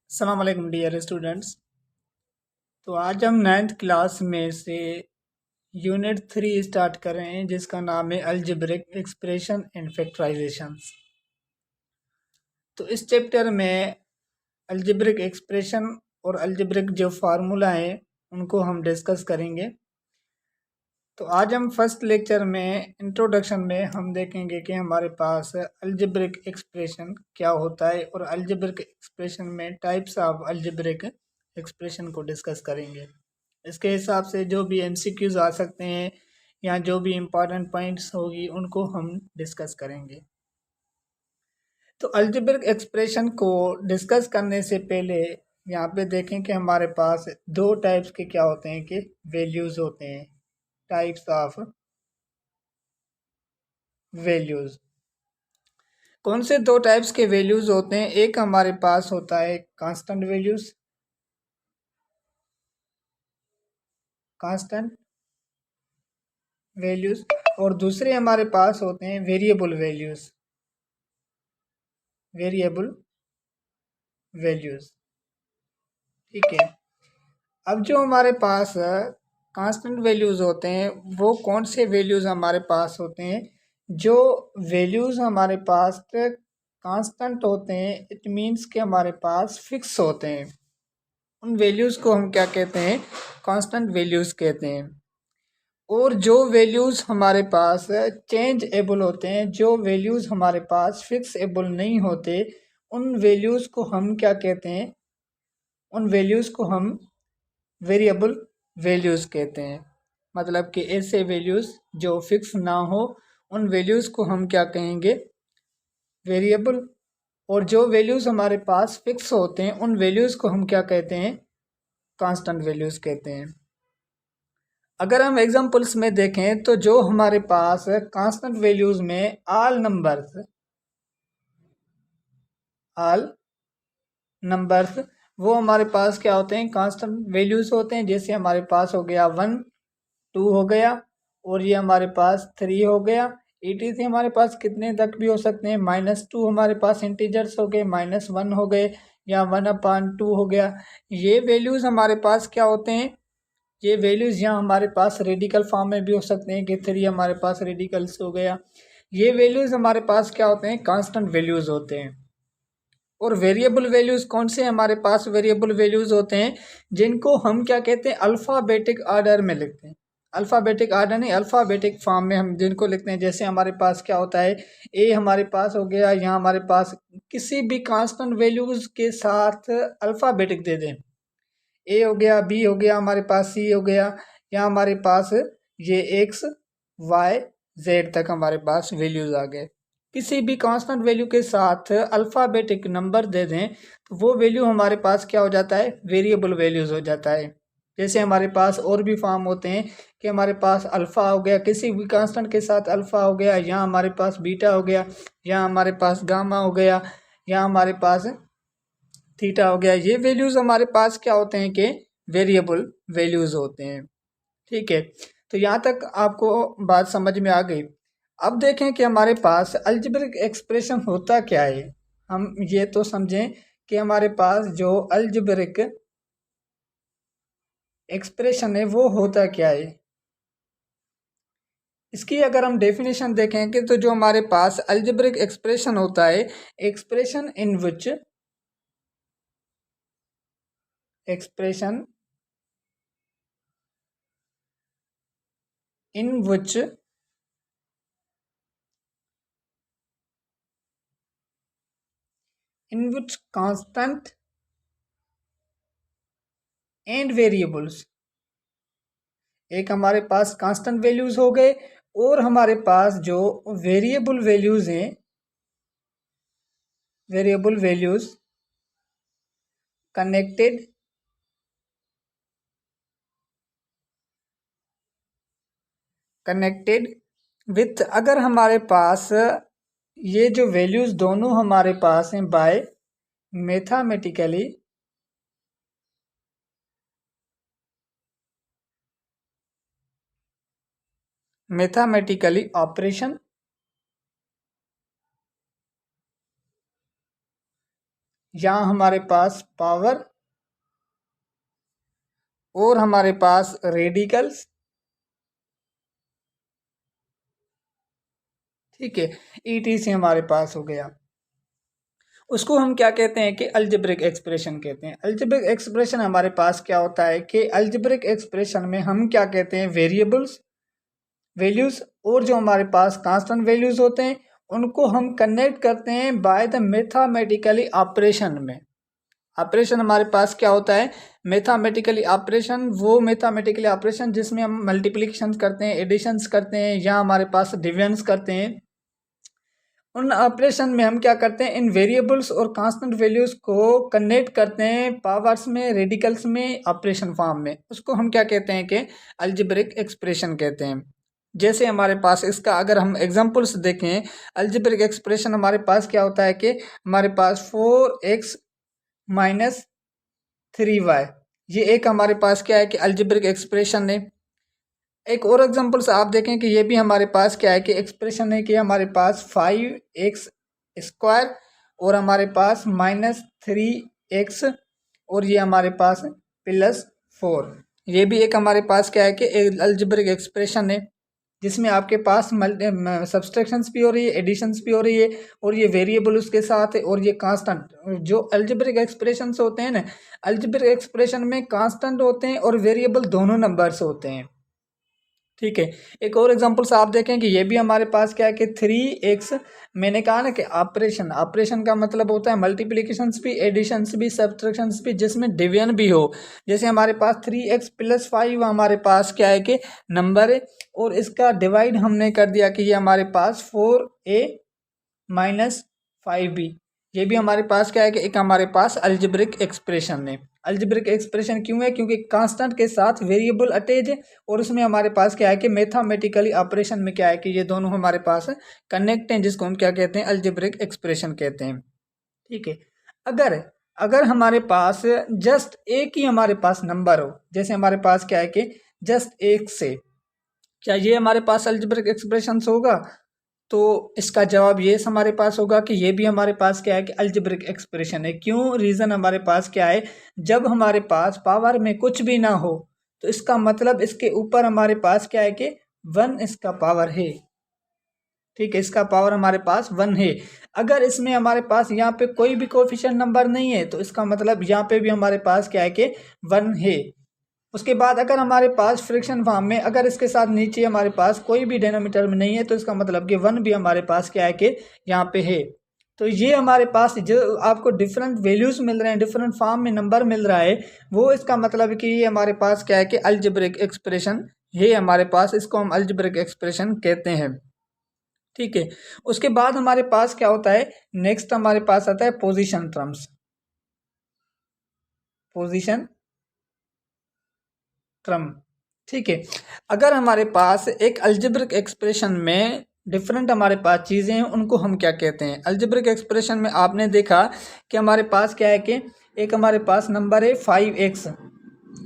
अस्सलाम वालेकुम dear students. तो आज हम 9th क्लास में से यूनिट 3 स्टार्ट कर रहे हैं जिसका नाम है अलजेब्रिक एक्सप्रेशन एंड फैक्टराइजेशंस। तो इस चैप्टर में अलजेब्रिक एक्सप्रेशन और अलजेब्रिक जो फार्मूला हैं उनको हम डिस्कस करेंगे। तो आज हम फर्स्ट लेक्चर में इंट्रोडक्शन में हम देखेंगे कि हमारे पास अलजेब्रिक एक्सप्रेशन क्या होता है और अलजेब्रिक एक्सप्रेशन में टाइप्स ऑफ अलजेब्रिक एक्सप्रेशन को डिस्कस करेंगे। इसके हिसाब से जो भी एमसीक्यूज आ सकते हैं या जो भी इम्पोर्टेंट पॉइंट्स होगी उनको हम डिस्कस करेंगे। तो अलजेब्रिक एक्सप्रेशन को डिस्कस करने से पहले यहाँ पे देखें कि हमारे पास दो टाइप्स के क्या होते हैं कि वैल्यूज़ होते हैं, टाइप्स ऑफ वैल्यूज़। कौन से दो टाइप्स के वैल्यूज़ होते हैं? एक हमारे पास होता है कांस्टेंट वैल्यूज़, कांस्टेंट वैल्यूज़, और दूसरे हमारे पास होते हैं वेरिएबल वैल्यूज़, वेरिएबल वैल्यूज़। ठीक है। अब जो हमारे पास कांस्टेंट वैल्यूज़ होते हैं वो कौन से वैल्यूज़ हमारे पास होते हैं? जो वैल्यूज़ हमारे पास कांस्टेंट होते हैं इट मीन्स कि हमारे पास फिक्स होते हैं। उन वैल्यूज़ को हम क्या कहते हैं? कांस्टेंट वैल्यूज़ कहते हैं। और जो वैल्यूज़ हमारे पास चेंज एबल होते हैं, जो वैल्यूज़ हमारे पास फिक्स एबल नहीं होते, उन वैल्यूज़ को हम क्या कहते हैं? उन वैल्यूज़ को हम वेरिएबल वैल्यूज़ कहते हैं। मतलब कि ऐसे वैल्यूज़ जो फिक्स ना हो उन वैल्यूज़ को हम क्या कहेंगे? वेरिएबल। और जो वैल्यूज़ हमारे पास फिक्स होते हैं उन वैल्यूज़ को हम क्या कहते हैं? कांस्टेंट वैल्यूज़ कहते हैं। अगर हम एग्जांपल्स में देखें तो जो हमारे पास कांस्टेंट वैल्यूज़ में ऑल नंबर्स वो हमारे पास क्या होते हैं? कांस्टेंट वैल्यूज़ होते हैं। जैसे हमारे पास हो गया 1, 2 हो गया, और ये हमारे पास 3 हो गया। ETC हमारे पास कितने तक भी हो सकते हैं? -2 हमारे पास इंटीजर्स हो गए, -1 हो गए, या 1/2 हो गया। ये वैल्यूज़ हमारे पास क्या होते हैं? ये वैल्यूज़ यहाँ हमारे पास रेडिकल फॉर्म में भी हो सकते हैं कि 3 हमारे पास रेडिकल्स हो गया। ये वैल्यूज़ हमारे पास क्या होते हैं? कांस्टेंट वैल्यूज़ होते हैं। और वेरिएबल वैल्यूज़ कौन से हमारे पास वेरिएबल वैल्यूज़ होते हैं? जिनको हम क्या कहते हैं? अल्फ़ाबेटिक ऑर्डर में लिखते हैं। अल्फ़ाबेटिक ऑर्डर नहीं, अल्फ़ाबेटिक फॉर्म में हम जिनको लिखते हैं। जैसे हमारे पास क्या होता है? ए हमारे पास हो गया, यहाँ हमारे पास किसी भी कांस्टेंट वैल्यूज़ के साथ अल्फ़ाबेटिक दे दें। ए हो गया, बी हो गया, हमारे पास सी हो गया, या हमारे पास ये एक्स वाई जेड तक हमारे पास वैल्यूज़ आ गए। किसी भी कांस्टेंट वैल्यू के साथ अल्फ़ाबेटिक नंबर दे दें तो वो वैल्यू हमारे पास क्या हो जाता है? वेरिएबल वैल्यूज़ हो जाता है। जैसे हमारे पास और भी फॉर्म होते हैं कि हमारे पास अल्फ़ा हो गया, किसी भी कांस्टेंट के साथ अल्फ़ा हो गया, या हमारे पास बीटा हो गया, या हमारे पास गामा हो गया, या हमारे पास थीटा हो गया। ये वैल्यूज़ हमारे पास क्या होते हैं कि वेरिएबल वैल्यूज़ होते हैं। ठीक है। तो यहाँ तक आपको बात समझ में आ गई। अब देखें कि हमारे पास अलजेब्रिक एक्सप्रेशन होता क्या है। हम ये तो समझें कि हमारे पास जो अलजेब्रिक एक्सप्रेशन है वो होता क्या है। इसकी अगर हम डेफिनेशन देखेंगे तो जो हमारे पास अलजेब्रिक एक्सप्रेशन होता है, expression in which expression in which constant and variables, एक हमारे पास कांस्टेंट वैल्यूज हो गए और हमारे पास जो वेरिएबल वैल्यूज हैं, variable values connected connected with, अगर हमारे पास ये जो वैल्यूज दोनों हमारे पास हैं बाय मैथमेटिकली ऑपरेशन, यहाँ हमारे पास पावर और हमारे पास रेडिकल्स, ठीक है, ETC हमारे पास हो गया। उसको हम क्या कहते हैं कि अलजेब्रिक एक्सप्रेशन कहते हैं। अलजेब्रिक एक्सप्रेशन हमारे पास क्या होता है कि अलजेब्रिक एक्सप्रेशन में हम क्या कहते हैं, वेरिएबल्स, वैल्यूज और जो हमारे पास कांस्टेंट वैल्यूज होते हैं उनको हम कनेक्ट करते हैं बाय द मैथमेटिकली ऑपरेशन में। ऑपरेशन हमारे पास क्या होता है, मैथमेटिकली ऑपरेशन, वो मैथमेटिकली ऑपरेशन जिसमें हम मल्टीप्लिकेशन करते हैं, एडिशंस करते हैं या हमारे पास डिविजन्स करते हैं। उन ऑपरेशन में हम क्या करते हैं, इन वेरिएबल्स और कांस्टेंट वैल्यूज को कनेक्ट करते हैं पावर्स में, रेडिकल्स में, ऑपरेशन फॉर्म में। उसको हम क्या कहते हैं कि अलजेब्रिक एक्सप्रेशन कहते हैं। जैसे हमारे पास इसका अगर हम एग्जांपल्स देखें, अलजेब्रिक एक्सप्रेशन हमारे पास क्या होता है कि हमारे पास 4x माइनस 3y, ये एक हमारे पास क्या है कि अलजेब्रिक एक्सप्रेशन है। एक और एग्जांपल्स आप देखें कि ये भी हमारे पास क्या है कि एक्सप्रेशन है कि हमारे पास 5x स्क्वायर और हमारे पास -3x और ये हमारे पास +4, ये भी एक हमारे पास क्या है कि अलजेब्रिक एक्सप्रेशन है जिसमें आपके पास सब्सट्रैक्शंस भी हो रही है, एडिशंस भी हो रही है और ये वेरिएबल उसके साथ है और ये कांस्टेंट। जो अलजेब्रिक एक्सप्रेशंस होते हैं ना, अलजेब्रिक एक्सप्रेशन में कांस्टेंट होते हैं और वेरिएबल दोनों नंबर्स होते हैं, ठीक है। एक और एग्जांपल्स आप देखें कि ये भी हमारे पास क्या है कि 3x, मैंने कहा ना कि ऑपरेशन, ऑपरेशन का मतलब होता है मल्टीप्लिकेशंस भी, एडिशंस भी, सब्ट्रैक्शंस भी, जिसमें डिवीजन भी हो। जैसे हमारे पास 3x + 5 हमारे पास क्या है कि नंबर है और इसका डिवाइड हमने कर दिया कि ये हमारे पास 4a - 5b, ये भी हमारे पास क्या है कि एक हमारे पास अलजेब्रिक एक्सप्रेशन है। अलजेब्रिक एक्सप्रेशन क्यों है, क्योंकि कांस्टेंट के साथ वेरिएबल अटैच है और उसमें हमारे पास क्या है कि मैथमेटिकली ऑपरेशन में क्या है कि ये दोनों हमारे पास कनेक्ट हैं, जिसको हम क्या कहते हैं, अलजेब्रिक एक्सप्रेशन कहते हैं, ठीक है। अगर अगर हमारे पास जस्ट एक ही हमारे पास नंबर हो, जैसे हमारे पास क्या है कि जस्ट एक से, क्या ये हमारे पास अलजेब्रिक एक्सप्रेशन होगा? तो इसका जवाब ये हमारे पास होगा कि ये भी हमारे पास क्या है कि अलजेब्रिक एक्सप्रेशन है। क्यों? रीज़न हमारे पास क्या है, जब हमारे पास पावर में कुछ भी ना हो तो इसका मतलब इसके ऊपर हमारे पास क्या है कि 1 इसका पावर है, ठीक है, इसका पावर हमारे पास 1 है। अगर इसमें हमारे पास यहाँ पे कोई भी कोएफिशिएंट नंबर नहीं है तो इसका मतलब यहाँ पे भी हमारे पास क्या है कि 1 है। उसके बाद अगर हमारे पास फ्रैक्शन फॉर्म में, अगर इसके साथ नीचे हमारे पास कोई भी डिनोमिनेटर में नहीं है तो इसका मतलब कि 1 भी हमारे पास क्या है कि यहाँ पे है। तो ये हमारे पास जो आपको डिफरेंट वैल्यूज मिल रहे हैं, डिफरेंट फॉर्म में नंबर मिल रहा है, वो इसका मतलब है कि ये हमारे पास क्या है कि अलजेब्रिक एक्सप्रेशन है हमारे पास, इसको हम अलजेब्रिक एक्सप्रेशन कहते हैं, ठीक है। उसके बाद हमारे पास क्या होता है, नेक्स्ट हमारे पास आता है पोजीशन टर्म्स, पोजीशन क्रम, ठीक है। अगर हमारे पास एक अलजेब्रिक एक्सप्रेशन में डिफरेंट हमारे पास चीज़ें हैं, उनको हम क्या कहते हैं। अलजेब्रिक एक्सप्रेशन में आपने देखा कि हमारे पास क्या है कि एक हमारे पास नंबर है 5x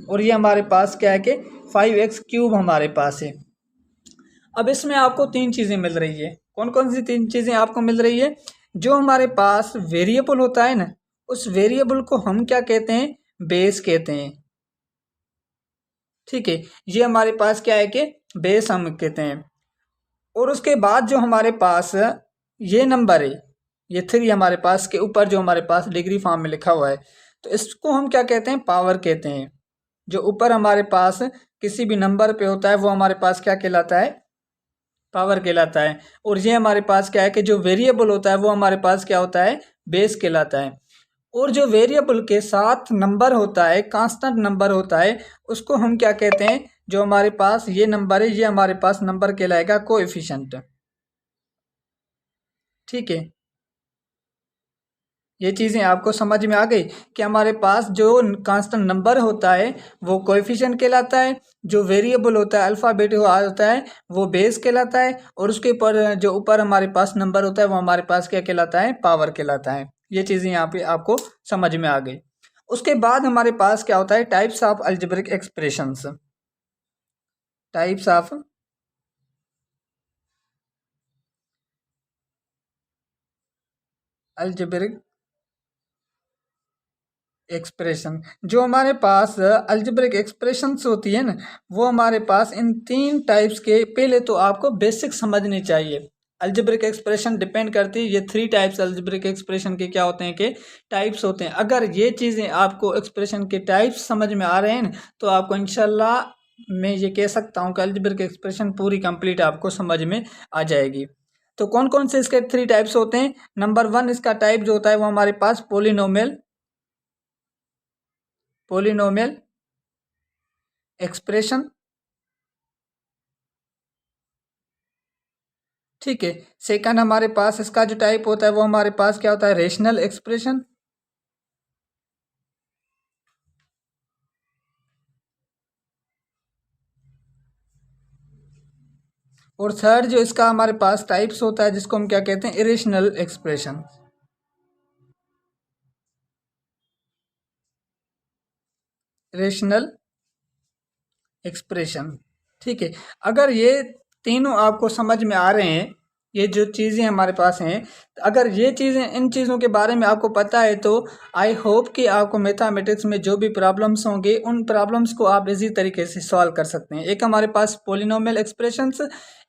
और ये हमारे पास क्या है कि 5x³ हमारे पास है। अब इसमें आपको 3 चीज़ें मिल रही है। कौन कौन सी 3 चीज़ें आपको मिल रही है? जो हमारे पास वेरिएबल होता है ना, उस वेरिएबल को हम क्या कहते हैं, बेस कहते हैं, ठीक है। ये हमारे पास क्या है कि बेस हम कहते हैं। और उसके बाद जो हमारे पास ये नंबर है, ये 3 हमारे पास के ऊपर जो हमारे पास डिग्री फॉर्म में लिखा हुआ है, तो इसको हम क्या कहते हैं, पावर कहते हैं। जो ऊपर हमारे पास किसी भी नंबर पे होता है वो हमारे पास क्या कहलाता है, पावर कहलाता है। और ये हमारे पास क्या है कि जो वेरिएबल होता है वो हमारे पास क्या होता है, बेस कहलाता है। और जो वेरिएबल के साथ नंबर होता है, कांस्टेंट नंबर होता है, उसको हम क्या कहते हैं, जो हमारे पास ये नंबर है ये हमारे पास नंबर कहलाएगा कोएफिशिएंट, ठीक है। ये चीज़ें आपको समझ में आ गई कि हमारे पास जो कांस्टेंट नंबर होता है वो कोएफिशिएंट कहलाता है, जो वेरिएबल होता है अल्फ़ाबेट होता है वो बेस कहलाता है, और उसके ऊपर जो ऊपर हमारे पास नंबर होता है वो हमारे पास क्या कहलाता है, पावर कहलाता है। ये चीज़ें यहाँ पे आपको समझ में आ गई। उसके बाद हमारे पास क्या होता है, types of algebraic expressions, types of algebraic expression. जो हमारे पास अलजेब्रिक एक्सप्रेशंस होती है ना, वो हमारे पास इन 3 टाइप्स के, पहले तो आपको बेसिक समझनी चाहिए। अलजेब्रिक एक्सप्रेशन डिपेंड करती है, ये 3 टाइप्स अलजेब्रिक एक्सप्रेशन के क्या होते हैं कि टाइप्स होते हैं। अगर ये चीज़ें आपको एक्सप्रेशन के टाइप्स समझ में आ रहे हैं तो आपको इंशाल्लाह मैं ये कह सकता हूँ कि अलजेब्रिक एक्सप्रेशन पूरी कंप्लीट आपको समझ में आ जाएगी। तो कौन कौन से इसके 3 टाइप्स होते हैं? नंबर 1 इसका टाइप जो होता है वो हमारे पास पोलिनोमियल एक्सप्रेशन, ठीक है। सेकंड हमारे पास इसका जो टाइप होता है वो हमारे पास क्या होता है? Rational expression. और थर्ड जो इसका हमारे पास टाइप्स होता है जिसको हम क्या कहते हैं? Irrational expression. रेशनल एक्सप्रेशन, ठीक है। अगर ये तीनों आपको समझ में आ रहे हैं, ये जो चीज़ें हमारे पास हैं, अगर ये चीज़ें, इन चीज़ों के बारे में आपको पता है तो आई होप कि आपको मैथमेटिक्स में जो भी प्रॉब्लम्स होंगे उन प्रॉब्लम्स को आप इजी तरीके से सॉल्व कर सकते हैं। एक हमारे पास पोलिनोमियल एक्सप्रेशंस,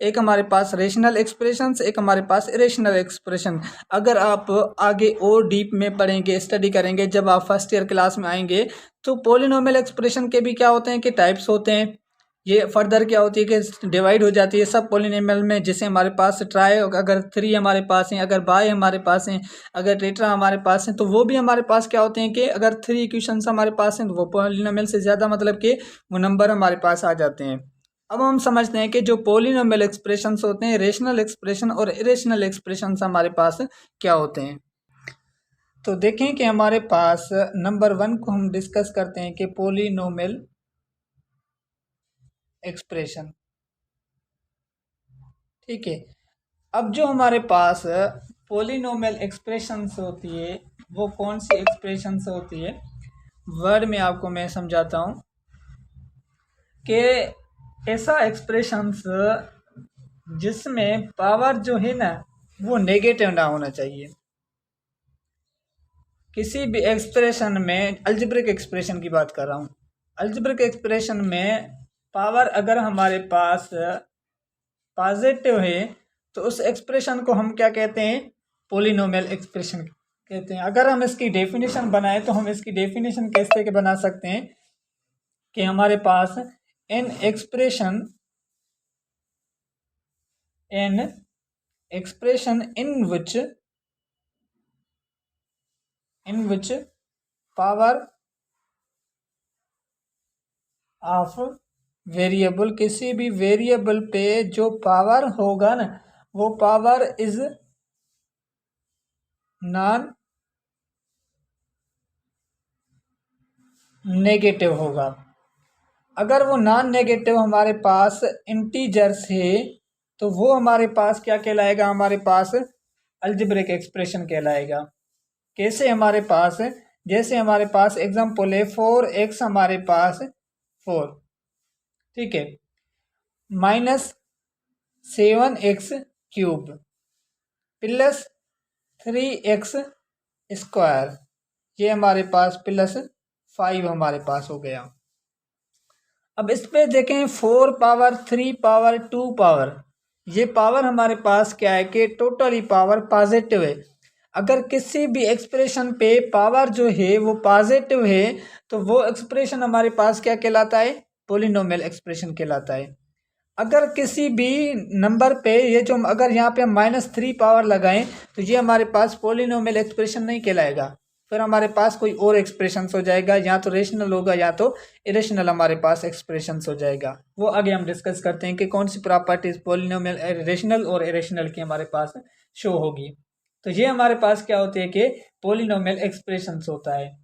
एक हमारे पास रेशनल एक्सप्रेशंस, एक हमारे पास इरेशनल एक्सप्रेशन। अगर आप आगे और डीप में पढ़ेंगे, स्टडी करेंगे, जब आप फर्स्ट ईयर क्लास में आएंगे तो पोलिनोमियल एक्सप्रेशन के भी क्या होते हैं कि टाइप्स होते हैं। ये फर्दर क्या होती है कि डिवाइड हो जाती है सब पोलिनोमियल में। जैसे हमारे पास ट्राई, अगर 3 हमारे पास हैं, अगर बाय हमारे पास हैं, अगर टेट्रा हमारे पास हैं, तो वो भी हमारे पास क्या होते हैं कि अगर 3 इक्वेशंस हमारे पास हैं तो वो पोलिनोमियल से ज़्यादा, मतलब कि वो नंबर हमारे पास आ जाते हैं। अब हम समझते हैं कि जो पोलिनोमियल एक्सप्रेशंस होते हैं, रेशनल एक्सप्रेशन और इरेशनल एक्सप्रेशंस हमारे पास क्या होते हैं। तो देखें कि हमारे पास नंबर 1 को हम डिस्कस करते हैं कि पोलिनोमियल एक्सप्रेशन, ठीक है। अब जो हमारे पास पोलिनोमियल एक्सप्रेशंस होती है वो कौन सी एक्सप्रेशंस होती है? वर्ड में आपको मैं समझाता हूँ कि ऐसा एक्सप्रेशंस जिसमें पावर जो है ना वो नेगेटिव ना होना चाहिए। किसी भी एक्सप्रेशन में, अलजेब्रिक एक्सप्रेशन की बात कर रहा हूँ, अलजेब्रिक एक्सप्रेशन में पावर अगर हमारे पास पॉजिटिव है तो उस एक्सप्रेशन को हम क्या कहते हैं? पोलिनोमियल एक्सप्रेशन कहते हैं। अगर हम इसकी डेफिनेशन बनाएं तो हम इसकी डेफिनेशन कैसे के बना सकते हैं कि हमारे पास an expression in which power of variable, किसी भी वेरिएबल पे जो पावर होगा ना वो पावर इज नॉन नेगेटिव होगा। अगर वो नॉन नेगेटिव हमारे पास इंटीजर्स है तो वो हमारे पास क्या कहलाएगा? हमारे पास अलजेब्रिक एक्सप्रेशन कहलाएगा। कैसे? हमारे पास, जैसे हमारे पास एग्जांपल है 4x हमारे पास 4, ठीक है, -7x³ प्लस 3x स्क्वायर, ये हमारे पास प्लस 5 हमारे पास हो गया। अब इस पे देखें 4 पावर 3 पावर 2 पावर, ये पावर हमारे पास क्या है कि टोटली पावर पॉजिटिव है। अगर किसी भी एक्सप्रेशन पे पावर जो है वो पॉजिटिव है तो वो एक्सप्रेशन हमारे पास क्या कहलाता है? पोलिनोमियल एक्सप्रेशन कहलाता है। अगर किसी भी नंबर पे ये जो, अगर यहाँ पे हम -3 पावर लगाएं तो ये हमारे पास पोलिनोमियल एक्सप्रेशन नहीं कहलाएगा, फिर हमारे पास कोई और एक्सप्रेशन हो जाएगा, या तो रेशनल होगा या तो इरेशनल हमारे पास एक्सप्रेशन हो जाएगा। वो आगे हम डिस्कस करते हैं कि कौन सी प्रॉपर्टीज पोलिनोमियल रेशनल और इरेशनल की हमारे पास शो होगी। तो ये हमारे पास क्या होती है कि पोलिनोमियल एक्सप्रेशन होता है।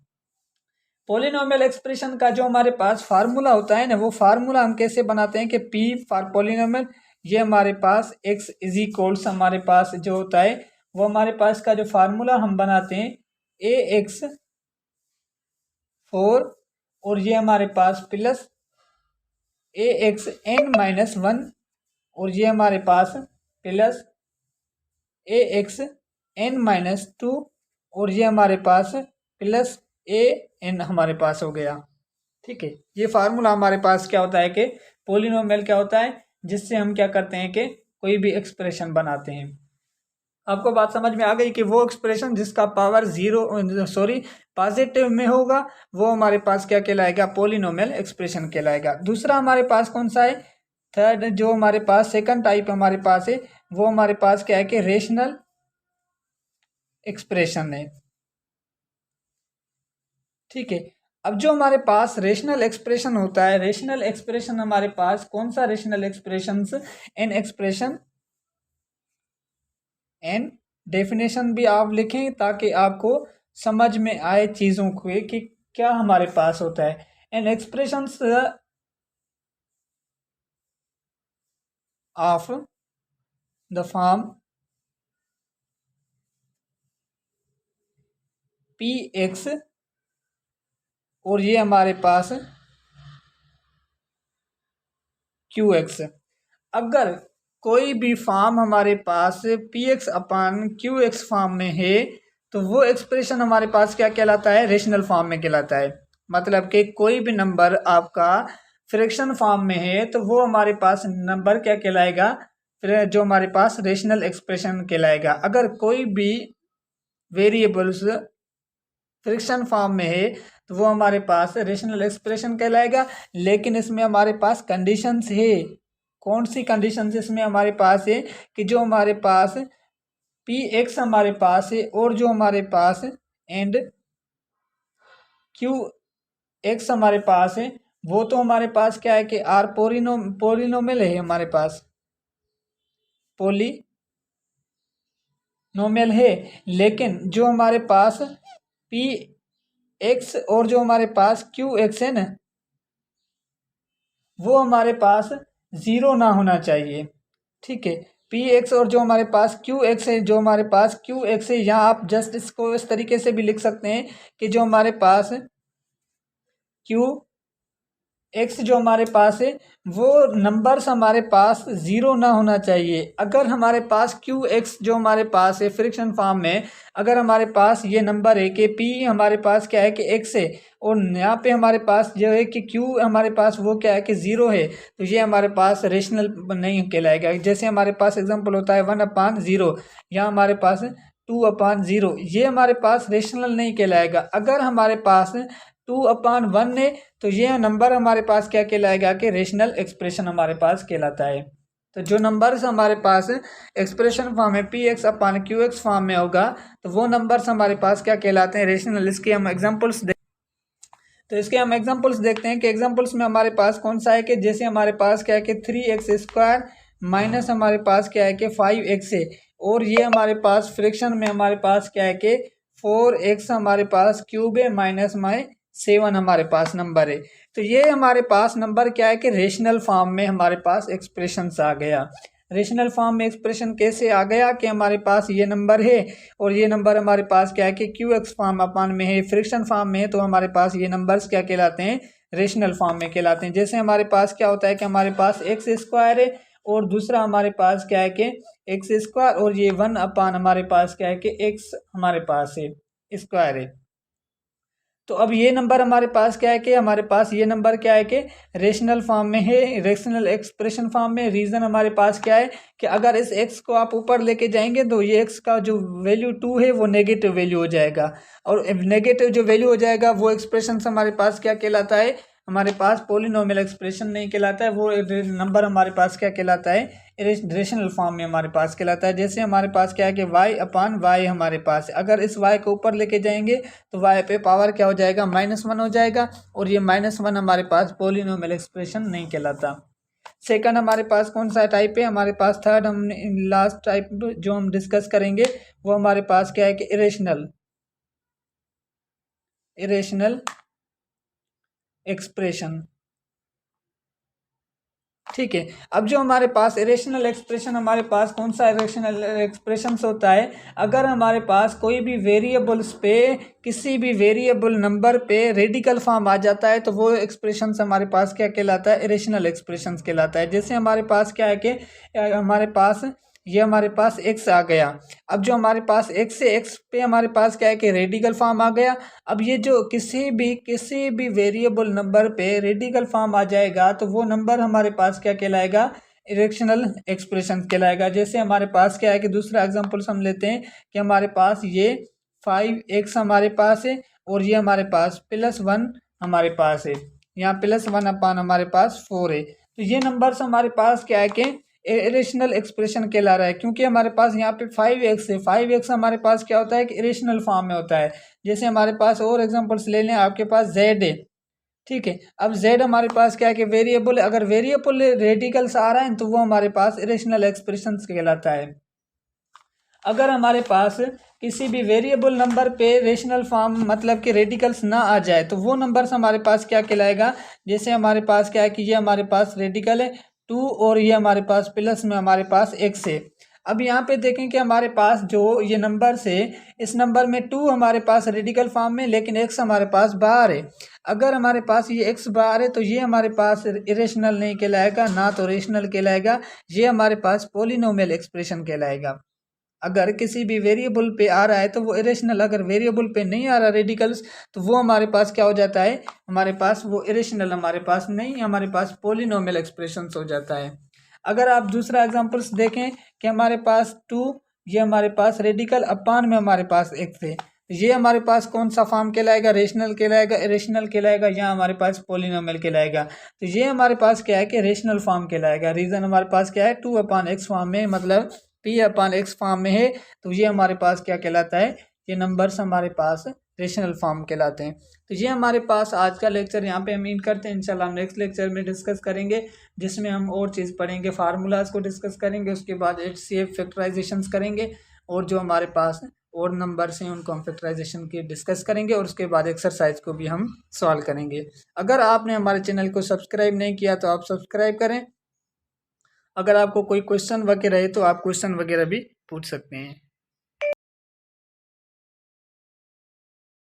पोलिनोमियल एक्सप्रेशन का जो हमारे पास फार्मूला होता है ना, वो फार्मूला हम कैसे बनाते हैं कि P फॉर पोलिनोमियल, ये हमारे पास x इज इक्वल्स, हमारे पास जो होता है वो हमारे पास का जो फार्मूला हम बनाते हैं ax4, और ये हमारे पास प्लस axn-1, और ये हमारे पास प्लस axn-2, और ये हमारे पास प्लस n हमारे पास हो गया। ठीक है, ये फार्मूला हमारे पास क्या होता है कि पॉलिनोमियल क्या होता है, जिससे हम क्या करते हैं कि कोई भी एक्सप्रेशन बनाते हैं। आपको बात समझ में आ गई कि वो एक्सप्रेशन जिसका पावर पॉजिटिव में होगा वो हमारे पास क्या कहलाएगा, पॉलिनोमियल एक्सप्रेशन कहलाएगा। दूसरा हमारे पास कौन सा है, थर्ड जो हमारे पास सेकंड टाइप हमारे पास है वो हमारे पास क्या है कि रेशनल एक्सप्रेशन है। ठीक है, अब जो हमारे पास रेशनल एक्सप्रेशन होता है, रेशनल एक्सप्रेशन हमारे पास कौन सा rational expressions, an expression, an definition भी आप लिखें ताकि आपको समझ में आए चीज़ों को कि क्या हमारे पास होता है। An expressions of the form P X, और ये हमारे पास क्यू एक्स। अगर कोई भी फॉर्म हमारे पास P x upon Q x form में है तो वो एक्सप्रेशन हमारे पास क्या कहलाता है, रेशनल फॉर्म में कहलाता है। मतलब कि कोई भी नंबर आपका फ्रैक्शन फॉर्म में है तो वो हमारे पास नंबर क्या कहलाएगा, फिर जो हमारे पास रेशनल एक्सप्रेशन कहलाएगा। अगर कोई भी वेरिएबल्स फ्रैक्शन फॉर्म में है तो वो हमारे पास रेशनल एक्सप्रेशन कहलाएगा। लेकिन इसमें हमारे पास कंडीशंस है। कौन सी कंडीशंस इसमें हमारे पास है कि जो हमारे पास पी एक्स हमारे पास है और जो हमारे पास एंड क्यू एक्स हमारे पास है वो तो हमारे पास क्या है कि आर पोलिनोमियल है, हमारे पास पोलिनोमियल है। लेकिन जो हमारे पास पी एक्स और जो हमारे पास क्यू एक्स है ना, वो हमारे पास ज़ीरो ना होना चाहिए। ठीक है, पी एक्स और जो हमारे पास क्यू एक्स है, जो हमारे पास क्यू एक्स है, यहाँ आप जस्ट इसको इस तरीके से भी लिख सकते हैं कि जो हमारे पास क्यू एक्स जो हमारे पास है वो नंबर्स हमारे पास ज़ीरो ना होना चाहिए। अगर हमारे पास क्यू एक्स जो हमारे पास है फ्रिक्शन फॉर्म में, अगर हमारे पास ये नंबर है कि पी हमारे पास क्या है कि एक्स है और यहाँ पे हमारे पास जो है कि क्यू हमारे पास वो क्या है कि ज़ीरो है, तो ये हमारे पास रेशनल नहीं कहलाएगा। जैसे हमारे पास एग्जाम्पल होता है 1/0, यहाँ हमारे पास 2/0, ये हमारे पास रेशनल नहीं कहलाएगा। अगर हमारे पास 2/1 है तो ये नंबर हमारे पास क्या कहलाएगा कि रेशनल एक्सप्रेशन हमारे पास कहलाता है। तो जो नंबर्स हमारे पास एक्सप्रेशन फॉर्म में P x upon Q x form में होगा तो वो नंबर्स हमारे पास क्या कहलाते हैं, रेशनल। इसके हम एग्जांपल्स देखते हैं कि एग्जांपल्स में हमारे पास कौन सा है कि जैसे हमारे पास क्या है कि 3x² माइनस हमारे पास क्या है कि 5x है, और ये हमारे पास फ्रैक्शन में हमारे पास क्या है कि 4x हमारे पास क्यूब है माइनस 7 हमारे पास नंबर है। तो ये हमारे पास नंबर क्या है कि रेशनल फॉर्म में हमारे पास एक्सप्रेशन आ गया। रेशनल फॉर्म में एक्सप्रेशन कैसे आ गया कि हमारे पास ये नंबर है और ये नंबर हमारे पास क्या है कि क्यू एक्स फॉर्म अपान में है, फ्रिक्शन फॉर्म में है, तो हमारे पास ये नंबर्स क्या कहलाते हैं, रेशनल फॉर्म में कहलाते हैं। जैसे हमारे पास क्या होता है कि हमारे पास x² है और दूसरा हमारे पास क्या है कि x² और ये 1 अपान हमारे पास क्या है कि x हमारे पास है स्क्वायर है। तो अब ये नंबर हमारे पास क्या है कि हमारे पास ये नंबर क्या है कि रेशनल फॉर्म में है, रेशनल एक्सप्रेशन फॉर्म में। रीज़न हमारे पास क्या है कि अगर इस x को आप ऊपर लेके जाएंगे तो ये x का जो वैल्यू 2 है वो नेगेटिव वैल्यू हो जाएगा, और नेगेटिव जो वैल्यू हो जाएगा वो एक्सप्रेशन हमारे पास क्या कहलाता है, हमारे पास पॉलिनोमियल एक्सप्रेशन नहीं कहलाता है। वो नंबर हमारे पास क्या कहलाता है, रेशनल फॉर्म में हमारे पास कहलाता है। जैसे हमारे पास क्या है कि y/y हमारे पास, अगर इस y को ऊपर लेके जाएंगे तो y पे पावर क्या हो जाएगा, -1 हो जाएगा, और ये -1 हमारे पास पॉलिनोमियल एक्सप्रेशन नहीं कहलाता। सेकंड हमारे पास कौन सा टाइप है, हमारे पास थर्ड हम लास्ट टाइप जो हम डिस्कस करेंगे वो हमारे पास क्या है कि इरेशनल एक्सप्रेशन। ठीक है, अब जो हमारे पास इरेशनल एक्सप्रेशन, हमारे पास कौन सा इरेशनल एक्सप्रेशन होता है, अगर हमारे पास कोई भी वेरिएबल्स पे किसी भी वेरिएबल नंबर पे रेडिकल फॉर्म आ जाता है तो वो एक्सप्रेशन हमारे पास क्या कहलाता है, इरेशनल एक्सप्रेशन कहलाता है। जैसे हमारे पास क्या है कि हमारे पास ये हमारे पास x आ गया। अब जो हमारे पास x से x पे हमारे पास क्या है कि रेडिकल फॉर्म आ गया। अब ये जो किसी भी वेरिएबल नंबर पे रेडिकल फॉर्म आ जाएगा तो वो नंबर हमारे पास क्या कहलाएगा, इरेशनल एक्सप्रेशन कहलाएगा। जैसे हमारे पास क्या है कि दूसरा एग्जांपल हम लेते हैं कि हमारे पास ये 5x हमारे पास है और ये हमारे पास +1 हमारे पास है, यहाँ +1 हमारे पास 4 है। तो ये नंबर्स हमारे पास क्या है कि इरेशनल एक्सप्रेशन कहला रहा है, क्योंकि हमारे पास यहाँ पे 5x है। 5x हमारे पास क्या होता है कि इरेशनल फॉर्म में होता है। जैसे हमारे पास और एग्जांपल्स ले लें, आपके पास z है, ठीक है। अब z हमारे पास क्या है कि वेरिएबल, अगर वेरिएबल रेडिकल्स आ रहा है तो वो हमारे पास इरेशनल एक्सप्रेशन कहलाता है। अगर हमारे पास किसी भी वेरिएबल नंबर पे रेशनल फॉर्म मतलब कि रेडिकल्स ना आ जाए तो वो नंबर्स हमारे पास क्या कहलाएगा। जैसे हमारे पास क्या है कि ये हमारे पास रेडिकल है 2 और ये हमारे पास प्लस में हमारे पास x है। अब यहाँ पे देखें कि हमारे पास जो ये नंबर है, इस नंबर में 2 हमारे पास रेडिकल फॉर्म में, लेकिन x हमारे पास बाहर है। अगर हमारे पास ये x बाहर है तो ये हमारे पास इरेशनल नहीं कहलाएगा, ना तो रेशनल कहलाएगा, ये हमारे पास पॉलिनोमियल एक्सप्रेशन कहलाएगा। अगर किसी भी वेरिएबल पे आ रहा है तो वो इरेशनल, अगर वेरिएबल पे नहीं आ रहा रेडिकल्स तो वो हमारे पास क्या हो जाता है, हमारे पास वो इरेशनल हमारे पास नहीं, हमारे पास पॉलिनोमियल एक्सप्रेशंस हो जाता है। अगर आप दूसरा एग्जांपल्स देखें कि हमारे पास 2, ये हमारे पास रेडिकल अपान में हमारे पास x है, ये हमारे पास कौन सा फॉर्म कहलाएगा, रेशनल कहलाएगा, इरेशनल कहलाएगा, या हमारे पास पॉलिनोमियल कहलाएगा। तो ये हमारे पास क्या है कि रेशनल फॉर्म कहलाएगा। रीजन हमारे पास क्या है, 2/x फॉर्म में, मतलब p/x फॉर्म में है, तो ये हमारे पास क्या कहलाता है, ये नंबर्स हमारे पास रेशनल फॉर्म कहलाते हैं। तो ये हमारे पास आज का लेक्चर यहाँ पे हम एंड करते हैं। इंशाल्लाह हम नेक्स्ट लेक्चर में डिस्कस करेंगे, जिसमें हम और चीज़ पढ़ेंगे, फार्मूलाज को डिस्कस करेंगे, उसके बाद HCF फैक्टराइजेशंस करेंगे, और जो हमारे पास और नंबर्स हैं उनको हम फैक्टराइजेशन की डिस्कस करेंगे, और उसके बाद एक्सरसाइज को भी हम सॉल्व करेंगे। अगर आपने हमारे चैनल को सब्सक्राइब नहीं किया तो आप सब्सक्राइब करें। अगर आपको कोई क्वेश्चन वगैरह है तो आप क्वेश्चन वगैरह भी पूछ सकते हैं।